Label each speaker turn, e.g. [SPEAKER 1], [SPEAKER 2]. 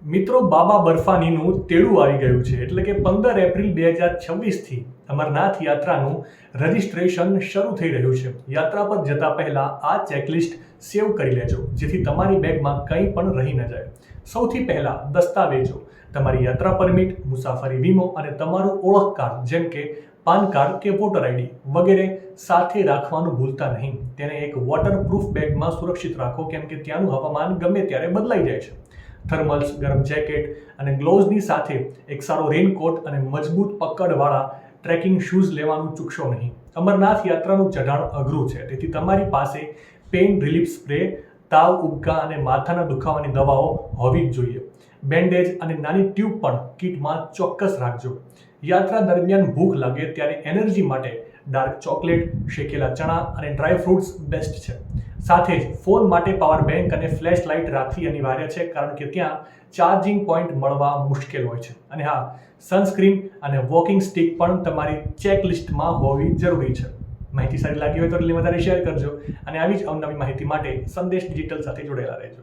[SPEAKER 1] મિત્રો, બાબા બર્ફાનીનું તેડું આવી ગયું છે. એટલે કે 15 એપ્રિલ 2026થી અમરનાથ યાત્રાનું રજિસ્ટ્રેશન શરૂ થઈ રહ્યું છે. યાત્રા પર જતા પહેલા આ ચેકલિસ્ટ સેવ કરી લેજો, જેથી તમારી બેગમાં કંઈ પણ રહી ન જાય. સૌથી પહેલા દસ્તાવેજો: તમારી યાત્રા પરમિટ, મુસાફરી વીમો અને તમારું ઓળખ કાર્ડ જેમ કે પાન કાર્ડ કે વોટર આઈડી વગેરે સાથે રાખવાનું ભૂલતા નહીં. તેને એક વોટરપ્રૂફ બેગમાં સુરક્ષિત રાખો, કેમ કે ત્યાંનું હવામાન ગમે ત્યારે બદલાઈ જાય છે. થર્મલ્સ, ગરમ જેકેટ અને ગ્લોવ્સની સાથે એક સારો રેનકોટ અને મજબૂત પકડવાળા ટ્રેકિંગ શૂઝ લેવાનું ચૂકશો નહીં. અમરનાથ યાત્રાનું ચઢાણ અઘરું છે, તેથી તમારી પાસે પેઇન રિલીફ સ્પ્રે, તાવ, ઉબકા અને માથાના દુખાવાની દવાઓ હોવી જ જોઈએ. બેન્ડેજ અને નાની ટ્યુબ પણ કિટમાં ચોક્કસ રાખજો. યાત્રા દરમિયાન ભૂખ લાગે ત્યારે એનર્જી માટે ડાર્ક ચોકલેટ, શેકેલા ચણા અને ડ્રાય ફ્રૂટ્સ બેસ્ટ છે. સાથે જ ફોન માટે પાવર બેંક અને ફ્લેશ લાઇટ રાખવી અનિવાર્ય છે, કારણ કે ત્યાં ચાર્જિંગ પોઈન્ટ મળવા મુશ્કેલ હોય છે. અને હા, સનસ્ક્રીન અને વોકિંગ સ્ટિક પણ તમારી ચેકલિસ્ટમાં હોવી જરૂરી છે. માહિતી સારી લાગી હોય તો વધારે શેર કરજો અને આવી જ અવનવી માહિતી માટે સંદેશ ડિજિટલ સાથે જોડાયેલા રહેજો.